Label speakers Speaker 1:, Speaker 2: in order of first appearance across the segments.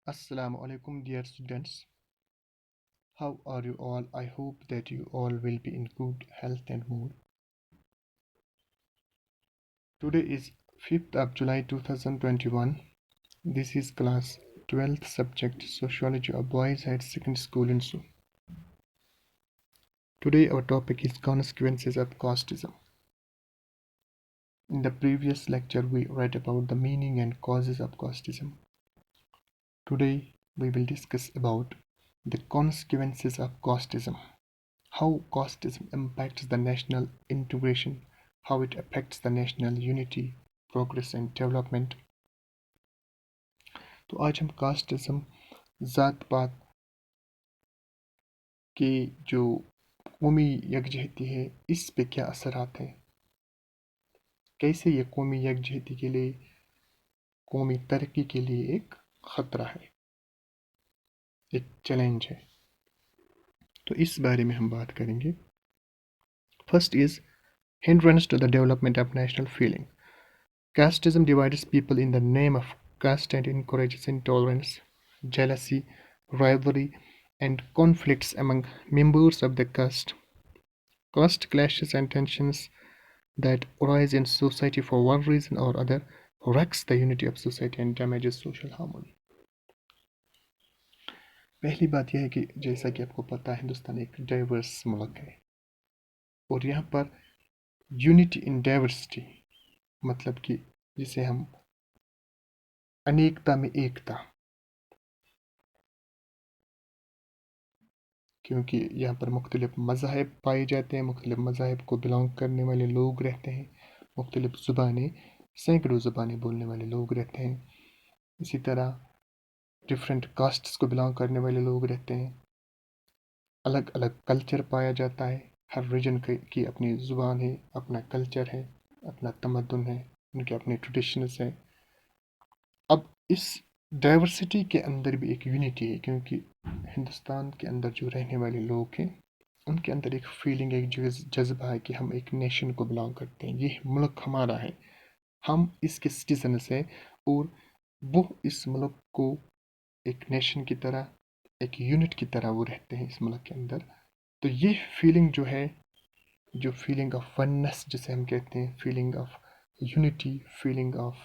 Speaker 1: Assalamu alaikum, dear students. How are you all? I hope that you all will be in good health and mood. Today is 5th of July 2021. This is class 12th subject Sociology of Boys at Second School in Su. Today our topic is consequences of casteism. In the previous lecture we read about the meaning and causes of casteism. Today we will discuss about the consequences of casteism. How casteism impacts the national integration, how it affects the national unity, progress and development. तो आज हम casteism ज़ात पात के जो कौमी यकजहती है इस पे क्या असरात हैं, कैसे ये कौमी यकजहती के लिए, कौमी तरक्की के लिए एक ख़तरा है, एक चैलेंज है। तो इस बारे में हम बात करेंगे। First is hindrance to the development of national feeling. Casteism divides people in the name of caste and encourages intolerance, jealousy, rivalry, and conflicts among members of the caste. Caste clashes and tensions that arise in society for one reason or other wrecks the unity of society and damages social harmony. पहली बात यह है कि जैसा कि आपको पता है हिंदुस्तान एक डाइवर्स मुल्क है और यहाँ पर यूनिटी इन डाइवर्सिटी मतलब कि जिसे हम अनेकता में एकता, क्योंकि यहाँ पर मुख्तलिफ मज़ाहिब पाए जाते हैं, मुख्तलिफ मज़ाहिब को बिलोंग करने वाले लोग रहते हैं, मुख्तलिफ ज़ुबानें, सैकड़ों ज़ुबानें बोलने वाले लोग रहते हैं। इसी तरह डिफरेंट कास्ट्स को बिलोंग करने वाले लोग रहते हैं। अलग अलग कल्चर पाया जाता है, हर रीजन की अपनी ज़ुबान है, अपना कल्चर है, अपना तमद्दुन है, उनके अपने ट्रेडिशंस हैं। अब इस डाइवर्सिटी के अंदर भी एक यूनिटी है, क्योंकि हिंदुस्तान के अंदर जो रहने वाले लोग हैं उनके अंदर एक फीलिंग, एक जज्बा है कि हम एक नेशन को बिलोंग करते हैं, ये मुल्क हमारा है, हम इसके सिटीजन्स हैं और वो इस मुल्क को एक नेशन की तरह, एक यूनिट की तरह वो रहते हैं इस मुल्क के अंदर। तो ये फीलिंग जो है, जो फीलिंग ऑफ वननेस जिसे हम कहते हैं, feeling of unity, feeling of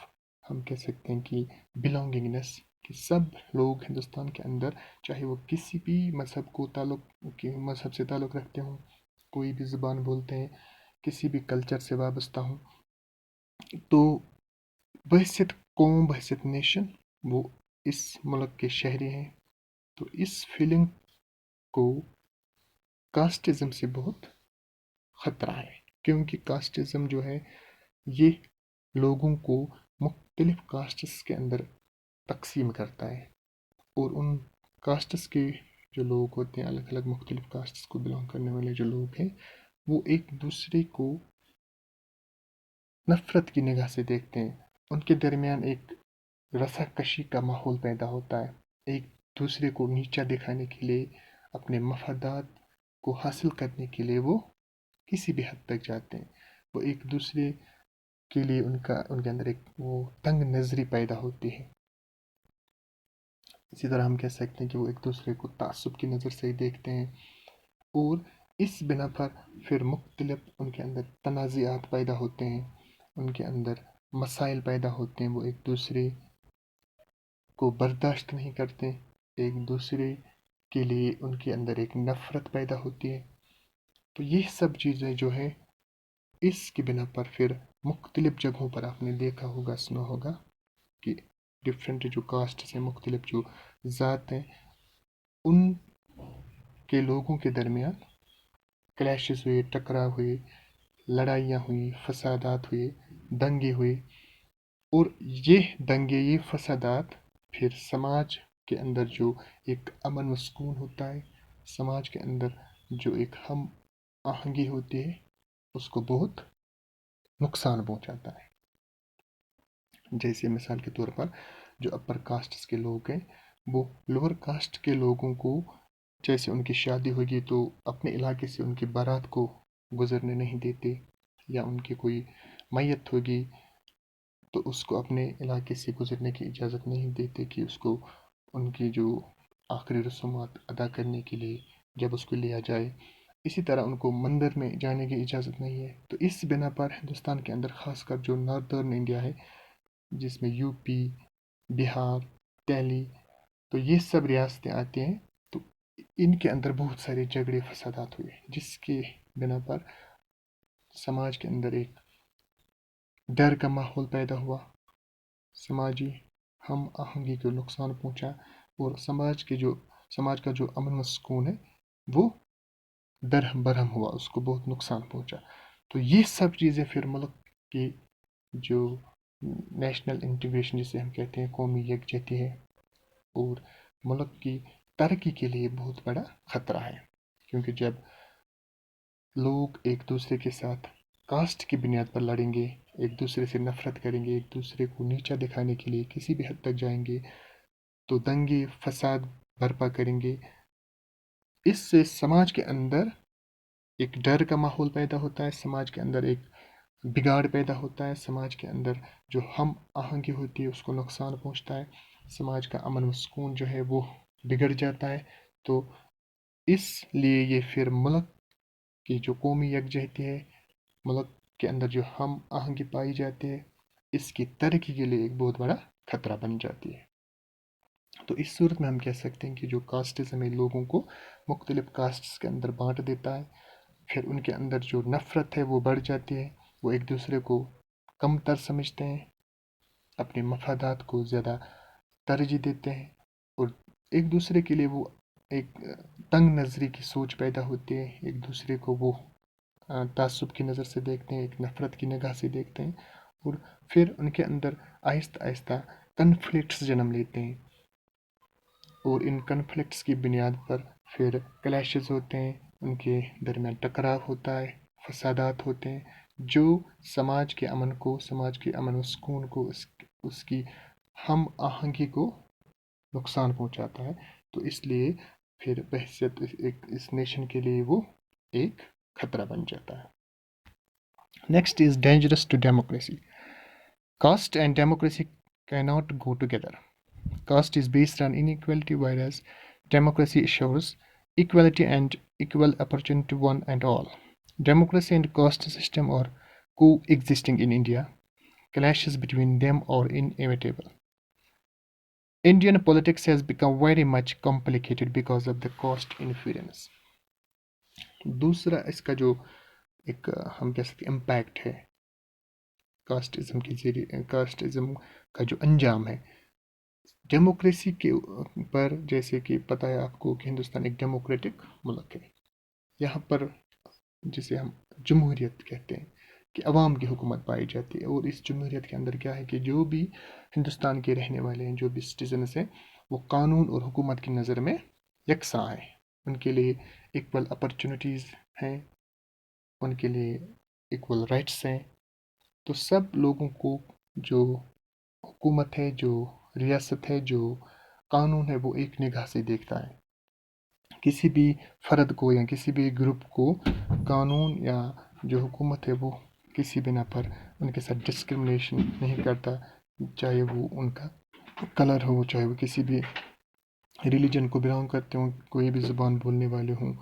Speaker 1: हम कह सकते हैं कि बिलोंगिंगनेस, कि सब लोग हिंदुस्तान के अंदर चाहे वो किसी भी मज़हब से ताल्लुक़ रखते हों, कोई भी ज़ुबान बोलते हैं, किसी भी कल्चर से वाबस्ता हों, तो बहसियत कौम, बहसियत नेशन वो इस मुल्क के शहरी हैं। तो इस फीलिंग को कास्टिज़म से बहुत ख़तरा है, क्योंकि कास्टिज़म जो है ये लोगों को मुख्तलिफ कास्ट्स के अंदर तकसीम करता है और उन कास्ट्स के जो लोग होते हैं, अलग अलग मुख्तलिफ कास्ट्स को बिलोंग करने वाले जो लोग हैं, वो एक दूसरे को नफ़रत की निगाह से देखते हैं। उनके दरमियान एक रसाकशी का माहौल पैदा होता है, एक दूसरे को नीचा दिखाने के लिए, अपने मफादात को हासिल करने के लिए वो किसी भी हद तक जाते हैं। वो एक दूसरे के लिए उनके अंदर एक वो तंग नज़री पैदा होती है। इसी तरह हम कह सकते हैं कि वो एक दूसरे को तासुब की नज़र से ही देखते हैं और इस बिना पर फिर मुख्तलिफ उनके अंदर तनाज़ात पैदा होते हैं, उनके अंदर मसाइल पैदा होते हैं, वो एक दूसरे को बर्दाश्त नहीं करते, एक दूसरे के लिए उनके अंदर एक नफ़रत पैदा होती है। तो ये सब चीज़ें जो है इसकी बिना पर फिर मुख्तलिफ जगहों पर आपने देखा होगा, सुना होगा कि डिफरेंट जो कास्ट हैं, मुख्तलिफ जो ज़ात हैं, उन के लोगों के दरमियान क्लैशेस हुए, टकराव हुए, लड़ाइयाँ हुई, फसादात हुए, दंगे हुए और ये दंगे, ये फसादात फिर समाज के अंदर जो एक अमन व सुकून होता है, समाज के अंदर जो एक हम आहंगी होती है, उसको बहुत नुकसान पहुंचाता है। जैसे मिसाल के तौर पर जो अपर कास्ट के लोग हैं वो लोअर कास्ट के लोगों को, जैसे उनकी शादी होगी तो अपने इलाके से उनकी बारात को गुजरने नहीं देते, या उनकी कोई मैयत होगी तो उसको अपने इलाके से गुजरने की इजाज़त नहीं देते कि उसको ان کی جو آخری رسومات ادا کرنے کے لیے جب اس کو لیا جائے، اسی طرح ان کو مندر میں جانے کی اجازت نہیں ہے۔ تو اس بنا پر ہندوستان کے اندر خاص کر جو ناردرن انڈیا ہے، جس میں یو پی، بہار، دہلی، تو یہ سب ریاستیں آتی ہیں، تو ان کے اندر بہت سارے جھگڑے فسادات ہوئے، جس کے بنا پر سماج کے اندر ایک ڈر کا ماحول پیدا ہوا، سماجی ہم آہنگی کو نقصان پہنچا، اور سماج کا جو امن و سکون ہے وہ درہم برہم ہوا، اس کو بہت نقصان پہنچا۔ تو یہ سب چیزیں پھر ملک کی جو نیشنل انٹیگریشن جسے ہم کہتے ہیں، قومی یکجہتی ہے، اور ملک کی ترقی کے لیے بہت بڑا خطرہ ہے، کیونکہ جب لوگ ایک دوسرے کے ساتھ کاسٹ کی بنیاد پر لڑیں گے، ایک دوسرے سے نفرت کریں گے، ایک دوسرے کو نیچا دکھانے کے لیے کسی بھی حد تک جائیں گے، تو دنگے فساد برپا کریں گے، اس سے سماج کے اندر ایک ڈر کا ماحول پیدا ہوتا ہے، سماج کے اندر ایک بگاڑ پیدا ہوتا ہے، سماج کے اندر جو ہم آہنگی ہوتی ہے اس کو نقصان پہنچتا ہے، سماج کا امن و سکون جو ہے وہ بگڑ جاتا ہے۔ تو اس لیے یہ پھر ملک کی جو قومی یکجہتی ہے، ملک کے اندر جو ہم آہنگی پائی جاتی ہے، اس کی ترقی کے لیے ایک بہت بڑا خطرہ بن جاتی ہے۔ تو اس صورت میں ہم کہہ سکتے ہیں کہ جو کاسٹزم ہے لوگوں کو مختلف کاسٹس کے اندر بانٹ دیتا ہے، پھر ان کے اندر جو نفرت ہے وہ بڑھ جاتی ہے، وہ ایک دوسرے کو کم تر سمجھتے ہیں، اپنے مفادات کو زیادہ ترجیح دیتے ہیں، اور ایک دوسرے کے لیے وہ ایک تنگ نظری کی سوچ پیدا ہوتی ہے، ایک دوسرے کو وہ تعصب کی نظر سے دیکھتے ہیں، ایک نفرت کی نگاہ سے دیکھتے ہیں، اور پھر ان کے اندر آہستہ آہستہ کنفلکٹس جنم لیتے ہیں، اور ان کنفلکٹس کی بنیاد پر پھر کلیشز ہوتے ہیں، ان کے درمیان ٹکراؤ ہوتا ہے، فسادات ہوتے ہیں، جو سماج کے امن و سکون کو، اس کی ہم آہنگی کو نقصان پہنچاتا ہے۔ تو اس لیے پھر بحثیت اس نیشن کے لیے وہ ایک خطرہ بن جاتا ہے۔ Next is dangerous to democracy. Caste and democracy cannot go together. Caste is based on inequality, whereas democracy assures equality and equal opportunity to one and all. Democracy and caste system are coexisting in India. Clashes between them are inevitable. Indian politics has become very much complicated because of the caste inference. دوسرا اس کا جو ایک ہم کہہ سکتے impact ہے کاسٹزم کے ذریعے، کاسٹزم کا جو انجام ہے ڈیموکریسی کے پر، جیسے کہ پتہ ہے آپ کو کہ ہندوستان ایک ڈیموکریٹک ملک ہے، یہاں پر جسے ہم جمہوریت کہتے ہیں کہ عوام کی حکومت پائی جاتی ہے، اور اس جمہوریت کے اندر کیا ہے کہ جو بھی ہندوستان کے رہنے والے ہیں، جو بھی سٹیزنز ہیں، وہ قانون اور حکومت کی نظر میں یکساں ہیں، ان کے لیے ایکول اپرچونیٹیز ہیں، ان کے لیے ایکول رائٹس ہیں۔ تو سب لوگوں کو جو حکومت ہے، جو ریاست ہے، جو قانون ہے، وہ ایک نگاہ سے دیکھتا ہے، کسی بھی فرد کو یا کسی بھی گروپ کو قانون یا جو حکومت ہے وہ کسی بنا پر ان کے ساتھ ڈسکرمنیشن نہیں کرتا، چاہے وہ ان کا کلر ہو، چاہے وہ کسی بھی ریلیجن کو بلانگ کرتے ہوں، کوئی بھی زبان بولنے والے ہوں،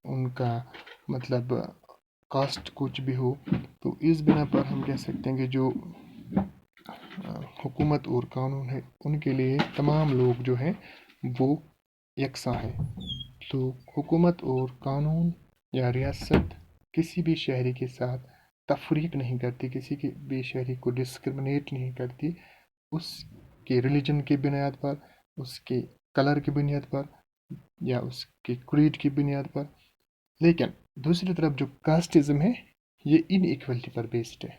Speaker 1: ان کا مطلب کاسٹ کچھ بھی ہو۔ تو اس بنا پر ہم کہہ سکتے ہیں کہ جو حکومت اور قانون ہے ان کے لیے تمام لوگ جو ہیں وہ یکساں ہیں۔ تو حکومت اور قانون یا ریاست کسی بھی شہری کے ساتھ تفریق نہیں کرتی، کسی بھی شہری کو ڈسکرمنیٹ نہیں کرتی اس کے ریلیجن کی بنیاد پر، اس کے کلر کی بنیاد پر، یا اس کے کریڈ کی بنیاد پر۔ لیکن دوسری طرف جو کاسٹزم ہے یہ ان ایکوالٹی پر بیسڈ ہے،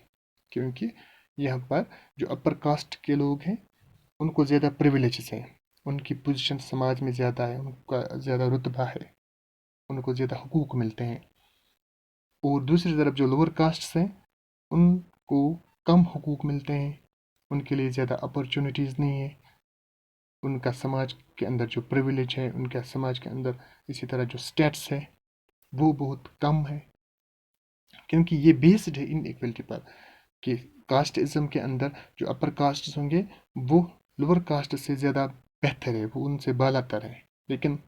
Speaker 1: کیونکہ یہاں پر جو اپر کاسٹ کے لوگ ہیں ان کو زیادہ پریویلیجز ہیں، ان کی پوزیشن سماج میں زیادہ ہے، ان کا زیادہ رتبہ ہے، ان کو زیادہ حقوق ملتے ہیں، اور دوسری طرف جو لوور کاسٹس ہیں ان کو کم حقوق ملتے ہیں، ان کے لیے زیادہ اپرچونیٹیز نہیں ہیں، ان کا سماج کے اندر جو پریویلیج ہے، ان کا سماج کے اندر اسی طرح جو سٹیٹس ہے وہ بہت کم ہے، کیونکہ یہ بیسڈ ہے ان ایکوالٹی پر کہ کاسٹزم کے اندر جو اپر کاسٹس ہوں گے وہ لوور کاسٹ سے زیادہ बेहतर है, वो उनसे बालातर है। लेकिन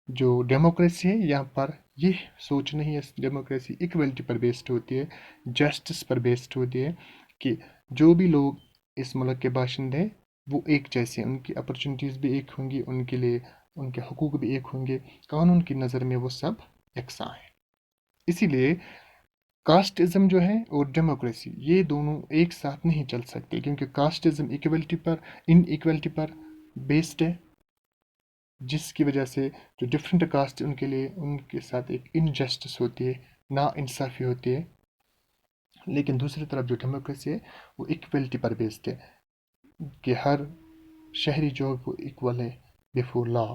Speaker 1: जो डेमोक्रेसी है यहाँ पर ये सोच नहीं है। डेमोक्रेसी इक्वलिटी पर बेस्ड होती है, जस्टिस पर बेस्ड होती है कि जो भी लोग इस मुल्क के बाशिंदे हैं वो एक जैसे हैं, उनकी अपॉर्चुनिटीज़ भी एक होंगी, उनके लिए उनके हुकूक भी एक होंगे, कानून की नज़र में वो सब यकसां हैं। इसीलिए कास्टिज़म जो है और डेमोक्रेसी ये दोनों एक साथ नहीं चल सकते, क्योंकि कास्टिज़म इक्वलिटी पर इन इक्वलिटी पर बेस्ड है, जिसकी वजह से जो डिफरेंट कास्ट है उनके लिए उनके साथ एक इनजस्टिस होती है, ना इंसाफ़ी होती है। लेकिन दूसरी तरफ जो डेमोक्रेसी है वो इक्वलिटी पर बेस्ड है कि हर शहरी जो है वो इक्वल है बिफोर लॉ,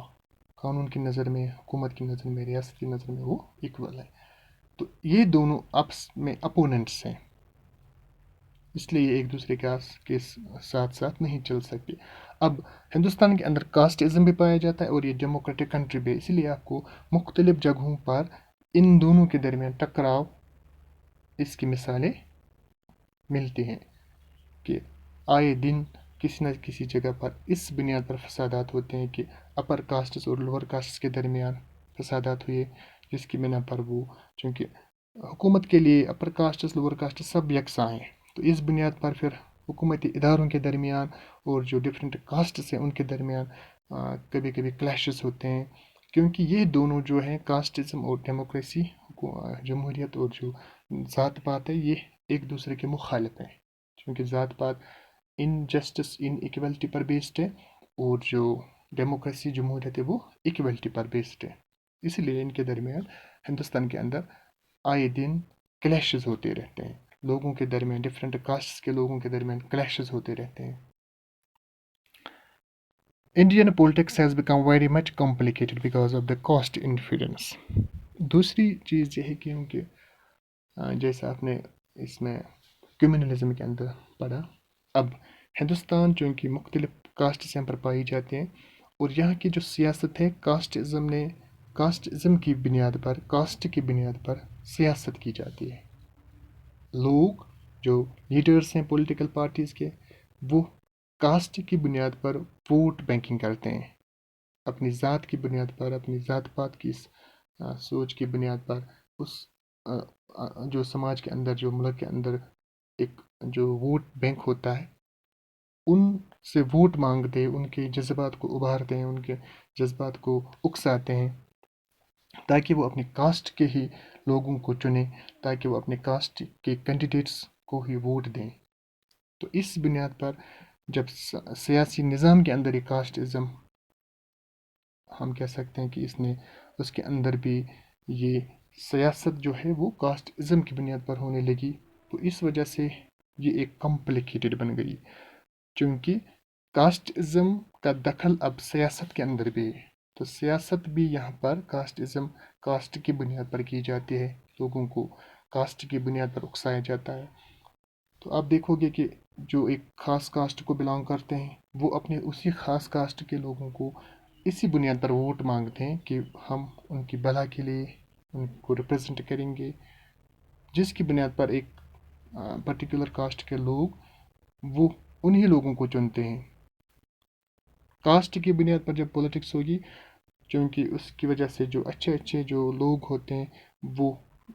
Speaker 1: कानून की नज़र में, हुकूमत की नज़र में, रियासत की नज़र में वो इक्वल है। तो ये दोनों आपस में अपोनेंट्स हैं, इसलिए ये एक दूसरे के साथ साथ नहीं चल सकते। अब हिंदुस्तान के अंदर कास्टिज़म भी पाया जाता है और ये डेमोक्रेटिक कंट्री भी है, इसीलिए आपको मुख्तलिफ जगहों पर इन दोनों के दरमियान टकराव, इसकी मिसालें मिलती हैं कि आए दिन किसी न किसी जगह पर इस बुनियाद पर फसादात होते हैं कि अपर कास्ट्स और लोअर कास्ट्स के दरमियान फसादात हुए, जिसकी बिना पर वो, चूँकि हुकूमत के लिए अपर कास्ट्स लोअर कास्ट्स सब यकसां हैं, तो इस बुनियाद पर फिर हुकूमती इदारों के दरमियान और जो डिफरेंट कास्ट्स हैं उनके दरमियान कभी कभी क्लैशेस होते हैं, क्योंकि ये दोनों जो हैं कास्टिज़म और डेमोक्रेसी, जमहूरियत और जो ज़ात पात है, ये एक दूसरे के मुखालिफ हैं, क्योंकि ज़ात पात इन जस्टिस इन इक्वलिटी पर बेस्ड है और जो डेमोक्रेसी जमहूरियत है वो इक्वलिटी पर बेस्ड है। इसलिए इनके दरमियान हिंदुस्तान के अंदर आए दिन क्लैशेस होते रहते हैं, लोगों के दरमियान, डिफरेंट कास्ट्स के लोगों के दरमियान क्लैशेस होते रहते हैं। Indian politics has become very much complicated because of the caste indifference. दूसरी चीज़ ये है कि उनके जैसा आपने इसमें कम्युनलिज्म के अंदर पढ़ा, अब हिंदुस्तान चूँकि मुख्तलिफ कास्ट यहाँ पर पाई जाते हैं और यहाँ की जो सियासत है कास्टिज़म की बुनियाद पर, कास्ट की बुनियाद पर सियासत की जाती है। लोग जो लीडर्स हैं पॉलिटिकल पार्टीज़ के, वो कास्ट की बुनियाद पर वोट बैंकिंग करते हैं, अपनी ज़ात की बुनियाद पर, अपनी ज़ात पात की सोच की बुनियाद पर, उस जो समाज के अंदर, जो मुल्क के अंदर एक जो वोट बैंक होता है, उनसे वोट मांगते हैं, उनके जज्बात को उभारते हैं, उनके जज्बात को उकसाते हैं, ताकि वो अपनी कास्ट के ही लोगों को चुने, ताकि वो अपने कास्ट के कैंडिडेट्स को ही वोट दें। तो इस बुनियाद पर जब सियासी निज़ाम के अंदर ये कास्टिज़म, हम कह सकते हैं कि इसने उसके अंदर भी ये सियासत जो है वो कास्टिज़म की बुनियाद पर होने लगी, तो इस वजह से ये एक कॉम्प्लिकेटेड बन गई, क्योंकि कास्टिज़म का दखल अब सियासत के अंदर भी है। तो सियासत भी यहाँ पर कास्ट की बुनियाद पर की जाती है, लोगों को कास्ट की बुनियाद पर उकसाया जाता है। तो आप देखोगे कि जो एक ख़ास कास्ट को बिलोंग करते हैं वो अपने उसी ख़ास कास्ट के लोगों को इसी बुनियाद पर वोट मांगते हैं कि हम उनकी भला के लिए उनको रिप्रेजेंट करेंगे, जिसकी बुनियाद पर एक पर्टिकुलर कास्ट के लोग वो उन्हीं लोगों को चुनते हैं। कास्ट की बुनियाद पर जब पॉलिटिक्स होगी, क्योंकि उसकी वजह से जो अच्छे अच्छे जो लोग होते हैं वो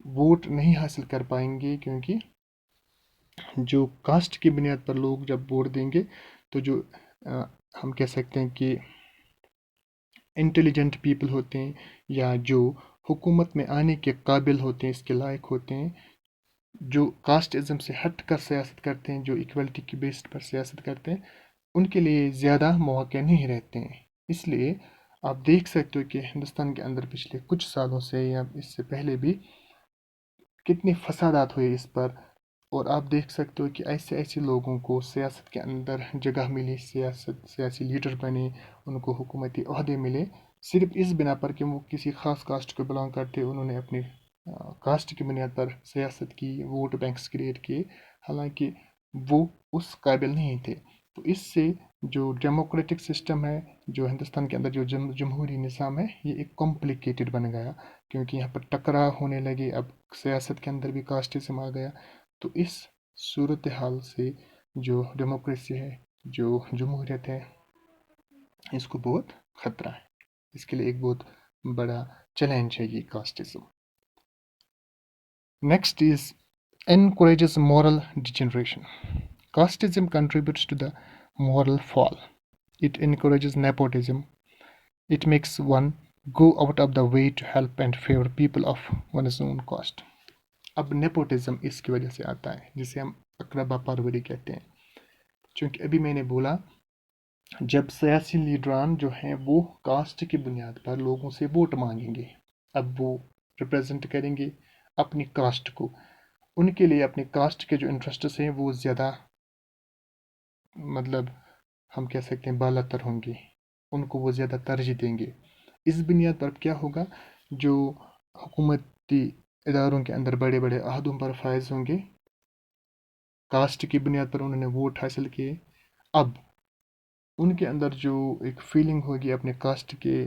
Speaker 1: वोट नहीं हासिल कर पाएंगे, क्योंकि जो कास्ट की बुनियाद पर लोग जब वोट देंगे तो जो अ, हम कह सकते हैं कि इंटेलिजेंट पीपल होते हैं या जो हुकूमत में आने के काबिल होते हैं, इसके लायक होते हैं, जो कास्टिज़म से हट कर सियासत करते हैं, जो इक्वलिटी की बेस पर सियासत करते हैं, उनके लिए ज़्यादा मौके नहीं रहते हैं। इसलिए आप देख सकते हो कि हिंदुस्तान के अंदर पिछले कुछ सालों से या इससे पहले भी कितने फसादात हुए इस पर, और आप देख सकते हो कि ऐसे ऐसे लोगों को सियासत के अंदर जगह मिली, सियासी लीडर बने, उनको हुकूमती ओहदे मिले, सिर्फ इस बिना पर कि वो किसी ख़ास कास्ट को बिलोंग करते, उन्होंने अपनी कास्ट की बुनियाद पर सियासत की, वोट बैंक्स क्रिएट किए, हालांकि वो उस काबिल नहीं थे। तो इससे जो डेमोक्रेटिक सिस्टम है, जो हिंदुस्तान के अंदर जो जमहूरी निज़ाम है, ये एक कॉम्प्लिकेटेड बन गया, क्योंकि यहाँ पर टकराव होने लगे, अब सियासत के अंदर भी कास्टिज़म आ गया। तो इस सूरत हाल से जो डेमोक्रेसी है, जो जमहूरियत है, इसको बहुत ख़तरा है, इसके लिए एक बहुत बड़ा चैलेंज है ये casteism. Next is encourages moral degeneration. Casteism contributes to the moral fall. It encourages nepotism. It makes one go out of the way to help and favor people of one's own caste. अब nepotism इसकी वजह से आता है, जिसे हम अकरबा परवरी कहते हैं। क्योंकि अभी मैंने बोला, जब सियासी लीडरान जो हैं वो कास्ट की बुनियाद पर लोगों से वोट मांगेंगे, अब वो रिप्रेजेंट करेंगे अपनी कास्ट को, उनके लिए अपने कास्ट के जो इंटरेस्ट्स हैं वो ज़्यादा, मतलब हम कह सकते हैं बालातर होंगे, उनको वो ज़्यादा तरजीह देंगे। इस बुनियाद पर क्या होगा, जो हुकूमती इदारों के अंदर बड़े बड़े अहदों पर फायज होंगे, कास्ट की बुनियाद पर उन्होंने वोट हासिल किए, अब उनके अंदर जो एक फीलिंग होगी अपने कास्ट के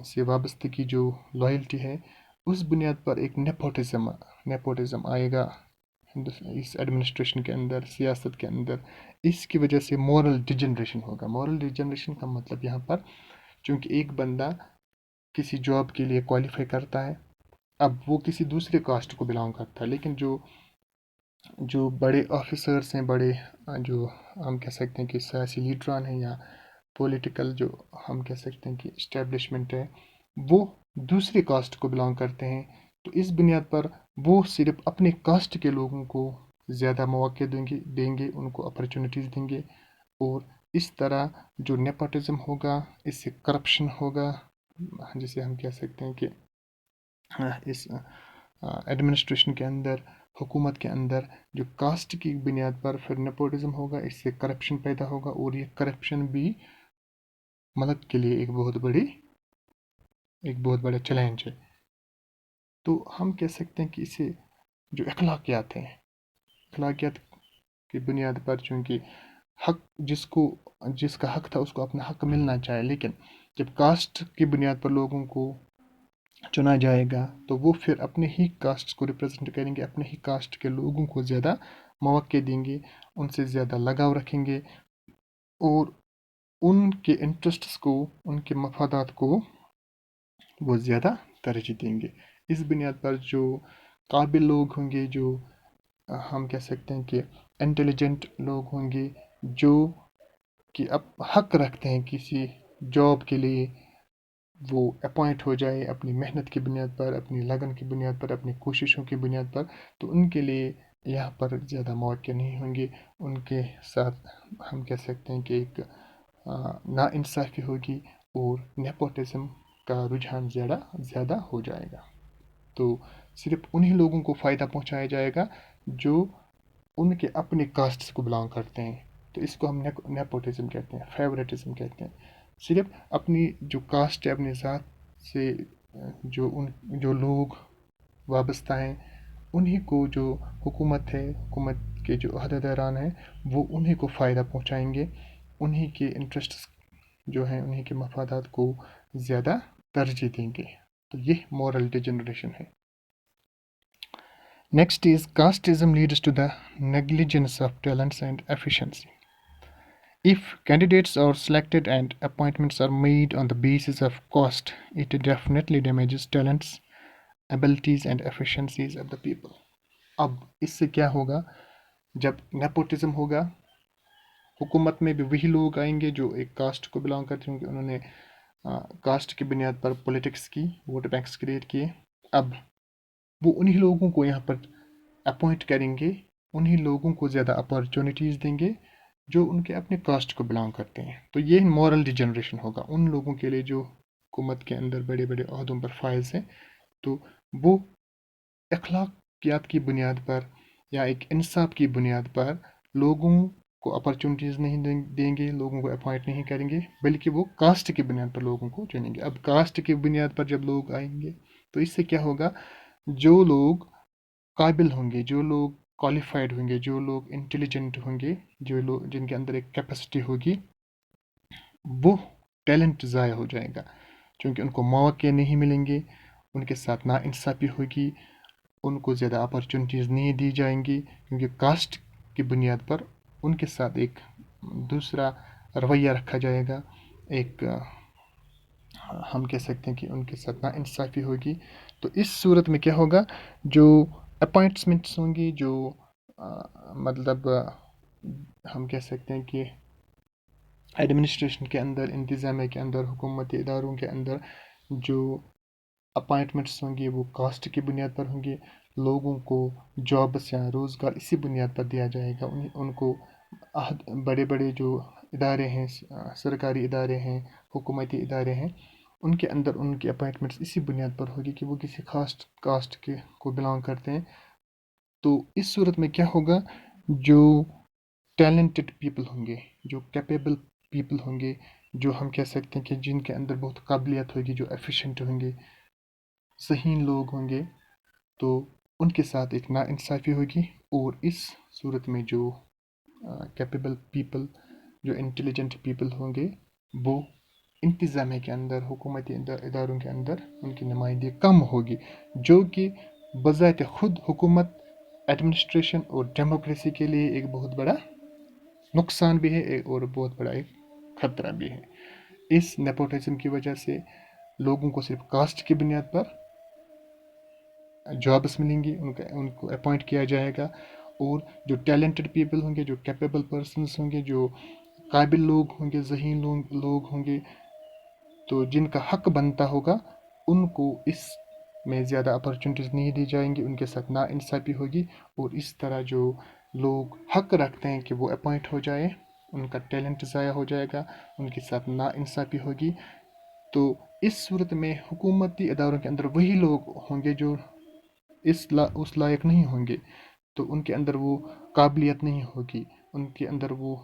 Speaker 1: से वाबस्तगी, जो लॉयल्टी है, उस बुनियाद पर एक नेपोटिज्म आएगा इस एडमिनिस्ट्रेशन के अंदर, सियासत के अंदर। इसकी वजह से मॉरल डिजनरेशन होगा। मॉरल डिजनरेशन का मतलब यहाँ पर, चूँकि एक बंदा किसी जॉब के लिए क्वालिफाई करता है, अब वो किसी दूसरे कास्ट को बिलोंग करता है, लेकिन जो बड़े ऑफिसर्स हैं, बड़े जो हम कह सकते हैं कि सियासी लीडरान हैं या पॉलिटिकल जो हम कह सकते हैं कि इस्टेब्लिशमेंट है, वो दूसरे कास्ट को बिलोंग करते हैं। तो इस बुनियाद पर वो सिर्फ अपने कास्ट के लोगों को ज़्यादा मौके देंगे, उनको अपॉर्चुनिटीज़ देंगे, और इस तरह जो नेपोटिज्म होगा, इससे करप्शन होगा, जिसे हम कह सकते हैं कि इस एडमिनिस्ट्रेशन के अंदर, हुकूमत के अंदर जो कास्ट की बुनियाद पर फिर नेपोटिज्म होगा, इससे करप्शन पैदा होगा, और ये करप्शन भी मुल्क के लिए एक बहुत बड़ा चैलेंज है। तो हम कह सकते हैं कि इसे जो अखलाकियात हैं, अखलाकियात की बुनियाद पर, चूँकि हक जिसका हक था उसको अपना हक मिलना चाहिए, लेकिन जब कास्ट की बुनियाद पर लोगों को चुना जाएगा तो वो फिर अपने ही कास्ट को रिप्रेजेंट करेंगे, अपने ही कास्ट के लोगों को ज़्यादा मौके देंगे, उनसे ज़्यादा लगाव रखेंगे, और उनके इंटरेस्ट्स को, उनके मफादात को वो ज़्यादा तरजीह देंगे। इस बुनियाद पर जो काबिल लोग होंगे, जो हम कह सकते हैं कि इंटेलिजेंट लोग होंगे, जो कि अब हक रखते हैं किसी जॉब के लिए, वो अपॉइंट हो जाए अपनी मेहनत की बुनियाद पर, अपनी लगन की बुनियाद पर, अपनी कोशिशों की बुनियाद पर, तो उनके लिए यहाँ पर ज़्यादा मौके नहीं होंगे। उनके साथ हम कह सकते हैं कि एक नाइंसाफ़ी होगी, और नेपोटिज्म का रुझान ज़्यादा हो जाएगा। तो सिर्फ उन्हीं लोगों को फ़ायदा पहुँचाया जाएगा जो उनके अपने कास्ट को बिलोंग करते हैं। तो इसको हम नेपोटिज्म कहते हैं, फेवरेटिज्म कहते हैं। सिर्फ अपनी जो कास्ट है, अपने ज़ात से जो लोग वाबस्ता हैं, उन्हीं को जो हुकूमत के जो अहदेदारान हैं, वो उन्हीं को फ़ायदा पहुँचाएंगे, उन्हीं के इंटरेस्ट्स जो हैं, उन्हीं के मफादात को ज़्यादा तरजीह देंगे। तो ये मॉरल डिजनरेशन है। Next is casteism leads to the negligence of talents and efficiency. If candidates are selected and appointments are made on the basis of caste, it definitely damages talents, abilities and efficiencies of the people. अब इससे क्या होगा, जब nepotism होगा, हुकूमत में भी वही लोग आएंगे जो एक कास्ट को बिलोंग करते होंगे, उन्होंने कास्ट की बुनियाद पर पॉलिटिक्स की, वोट बैंक्स क्रिएट किए। अब वो उन्हीं लोगों को यहाँ पर अपॉइंट करेंगे, उन्हीं लोगों को ज़्यादा अपॉर्चुनिटीज़ देंगे जो उनके अपने कास्ट को बिलोंग करते हैं। तो ये मॉरल डिजनरेशन होगा उन लोगों के लिए जो हुकूमत के अंदर बड़े बड़े अहदों पर फायज हैं। तो वो अखलाकियात की बुनियाद पर या एक इंसाफ की बुनियाद पर लोगों को अपॉर्चुनिटीज़ नहीं देंगे, लोगों को अपॉइंट नहीं करेंगे, बल्कि वो कास्ट की बुनियाद पर लोगों को चुनेंगे। अब कास्ट की बुनियाद पर जब लोग आएंगे तो इससे क्या होगा, जो लोग काबिल होंगे, जो लोग क्वालिफाइड होंगे, जो लोग इंटेलिजेंट होंगे, जो लोग जिनके अंदर एक कैपेसिटी होगी, वो टैलेंट ज़ाया हो जाएगा, क्योंकि उनको मौके नहीं मिलेंगे, उनके साथ नाइंसाफ़ी होगी, उनको ज़्यादा अपॉर्चुनिटीज़ नहीं दी जाएंगी, क्योंकि कास्ट की बुनियाद पर उनके साथ एक दूसरा रवैया रखा जाएगा, ایک ہم کہہ سکتے ہیں کہ ان کے ساتھ ناانصافی ہوگی. تو اس صورت میں کیا ہوگا، جو اپوائنٹمنٹس ہوں گی، جو مطلب ہم کہہ سکتے ہیں کہ ایڈمنسٹریشن کے اندر، انتظامیہ کے اندر، حکومتی اداروں کے اندر جو اپوائنٹمنٹس ہوں گی وہ کاسٹ کی بنیاد پر ہوں گی. لوگوں کو جابس یا روزگار اسی بنیاد پر دیا جائے گا. ان کو بڑے بڑے جو ادارے ہیں، سرکاری ادارے ہیں، حکومتی ادارے ہیں، ان کے اندر ان کی اپوائنٹمنٹس اسی بنیاد پر ہوگی کہ وہ کسی خاص کاسٹ کے کو بلانگ کرتے ہیں. تو اس صورت میں کیا ہوگا، جو ٹیلنٹڈ پیپل ہوں گے، جو کیپیبل پیپل ہوں گے، جو ہم کہہ سکتے ہیں کہ جن کے اندر بہت قابلیت ہوگی، جو ایفیشینٹ ہوں گے، ذہین لوگ ہوں گے، تو ان کے ساتھ ایک ناانصافی ہوگی. اور اس صورت میں جو کیپیبل پیپل، جو انٹیلیجنٹ پیپل ہوں گے، وہ انتظامیہ کے اندر، حکومتی اداروں کے اندر ان کی نمائندگی کم ہوگی، جو کہ بذات خود حکومت، ایڈمنسٹریشن اور ڈیموکریسی کے لیے ایک بہت بڑا نقصان بھی ہے اور بہت بڑا ایک خطرہ بھی ہے. اس نیپوٹزم کی وجہ سے لوگوں کو صرف کاسٹ کی بنیاد پر جابس ملیں گی، ان کو اپوائنٹ کیا جائے گا. اور جو ٹیلنٹڈ پیپل ہوں گے، جو کیپیبل پرسنس ہوں گے، جو قابل لوگ ہوں گے، ذہین لوگ ہوں گے، تو جن کا حق بنتا ہوگا، ان کو اس میں زیادہ اپرچونٹیز نہیں دی جائیں گی، ان کے ساتھ ناانصافی ہوگی. اور اس طرح جو لوگ حق رکھتے ہیں کہ وہ اپوائنٹ ہو جائے، ان کا ٹیلنٹ ضائع ہو جائے گا، ان کے ساتھ ناانصافی ہوگی. تو اس صورت میں حکومتی اداروں کے اندر وہی لوگ ہوں گے جو اس لائق نہیں ہوں گے. تو ان کے اندر وہ قابلیت نہیں ہوگی، ان کے اندر وہ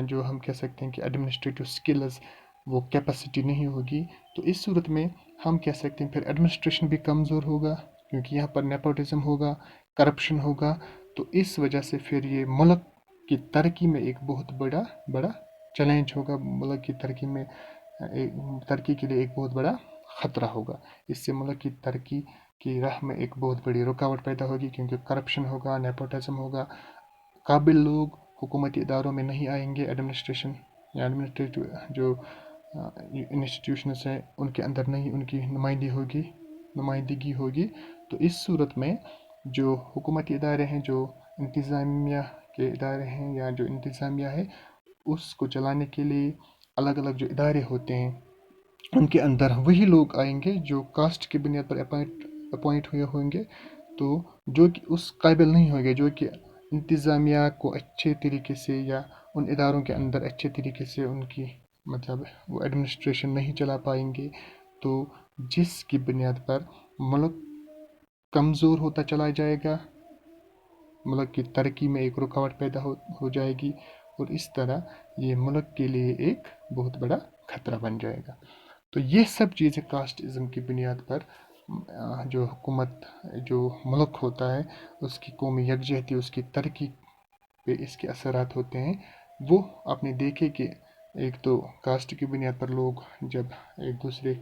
Speaker 1: جو ہم کہہ سکتے ہیں کہ ایڈمنسٹریٹو سکلز، وہ کیپیسٹی نہیں ہوگی. تو اس صورت میں ہم کہہ سکتے ہیں پھر ایڈمنسٹریشن بھی کمزور ہوگا، کیونکہ یہاں پر نیپوٹزم ہوگا، کرپشن ہوگا. تو اس وجہ سے پھر یہ ملک کی ترقی میں ایک بہت بڑا چیلنج ہوگا، ملک کی ترقی کے لیے ایک بہت بڑا خطرہ ہوگا. اس سے ملک کی ترقی کی راہ میں ایک بہت بڑی رکاوٹ پیدا ہوگی، کیونکہ کرپشن ہوگا، نیپوٹزم ہوگا، قابل لوگ حکومتی اداروں میں نہیں آئیں گے، ایڈمنسٹریشن یا ایڈمنسٹریٹو جو انسٹیٹیوشنز ہیں ان کے اندر نہیں ان کی نمائندگی ہوگی. تو اس صورت میں جو حکومتی ادارے ہیں، جو انتظامیہ کے ادارے ہیں، یا جو انتظامیہ ہے، اس کو چلانے کے لیے الگ الگ جو ادارے ہوتے ہیں، ان کے اندر وہی لوگ آئیں گے جو کاسٹ کی بنیاد پر اپوائنٹ ہوئے ہوں گے، تو جو کہ اس قابل نہیں ہوں گے، جو کہ انتظامیہ کو اچھے طریقے سے یا ان اداروں کے اندر اچھے طریقے سے ان کی مطلب وہ ایڈمنسٹریشن نہیں چلا پائیں گے. تو جس کی بنیاد پر ملک کمزور ہوتا چلا جائے گا، ملک کی ترقی میں ایک رکاوٹ پیدا ہو جائے گی، اور اس طرح یہ ملک کے لیے ایک بہت بڑا خطرہ بن جائے گا. تو یہ سب چیزیں کاسٹزم کی بنیاد پر جو حکومت، جو ملک ہوتا ہے، اس کی قومی یکجہتی، اس کی ترقی پہ اس کے اثرات ہوتے ہیں. وہ آپ نے دیکھے کہ ایک تو کاسٹ کی بنیاد پر لوگ جب ایک دوسرے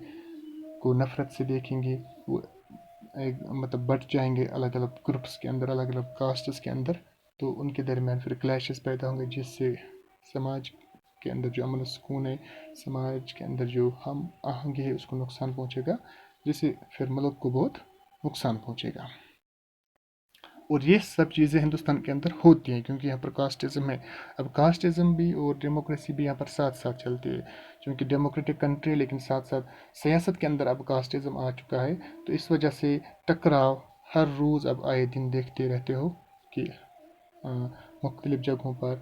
Speaker 1: کو نفرت سے دیکھیں گے، وہ مطلب بٹ جائیں گے الگ الگ گروپس کے اندر، الگ الگ کاسٹس کے اندر. تو ان کے درمیان پھر کلیشز پیدا ہوں گے، جس سے سماج کے اندر جو امن و سکون ہے، سماج کے اندر جو ہم آہنگی ہے، اس کو نقصان پہنچے گا، جس سے پھر ملک کو بہت نقصان پہنچے گا. اور یہ سب چیزیں ہندوستان کے اندر ہوتی ہیں کیونکہ یہاں پر کاسٹزم ہے. اب کاسٹزم بھی اور ڈیموکریسی بھی یہاں پر ساتھ ساتھ چلتی ہے، چونکہ ڈیموکریٹک کنٹری، لیکن ساتھ ساتھ سیاست کے اندر اب کاسٹزم آ چکا ہے. تو اس وجہ سے ٹکراؤ ہر روز اب آئے دن دیکھتے رہتے ہو کہ مختلف جگہوں پر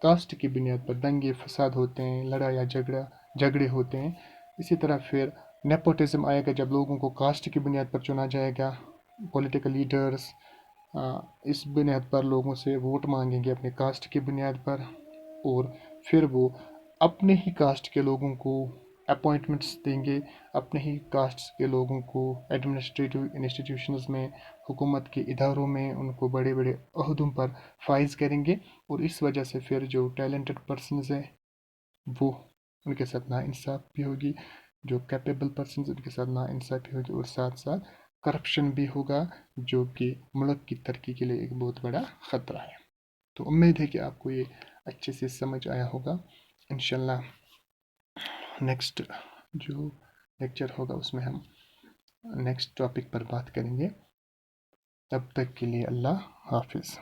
Speaker 1: کاسٹ کی بنیاد پر دنگے فساد ہوتے ہیں، لڑائی جھگڑے ہوتے ہیں. اسی طرح پھر نیپوٹزم آئے گا جب لوگوں کو کاسٹ کی بنیاد پر چنا جائے گا. پولیٹیکل لیڈرز اس بنیاد پر لوگوں سے ووٹ مانگیں گے اپنے کاسٹ کی بنیاد پر، اور پھر وہ اپنے ہی کاسٹ کے لوگوں کو اپوائنٹمنٹس دیں گے، اپنے ہی کاسٹ کے لوگوں کو ایڈمنسٹریٹو انسٹیٹیوشنز میں، حکومت کے اداروں میں ان کو بڑے بڑے عہدوں پر فائز کریں گے. اور اس وجہ سے پھر جو ٹیلنٹڈ پرسنز ہیں وہ ان کے ساتھ ناانصافی ہوگی، جو کیپیبل پرسنز ان کے ساتھ ناانصافی ہوگی، اور ساتھ ساتھ کرپشن بھی ہوگا، جو کہ ملک کی ترقی کے لیے ایک بہت بڑا خطرہ ہے. تو امید ہے کہ آپ کو یہ اچھے سے سمجھ آیا ہوگا. انشاءاللہ نیکسٹ جو لیکچر ہوگا اس میں ہم نیکسٹ ٹاپک پر بات کریں گے. تب تک کے لیے اللہ حافظ.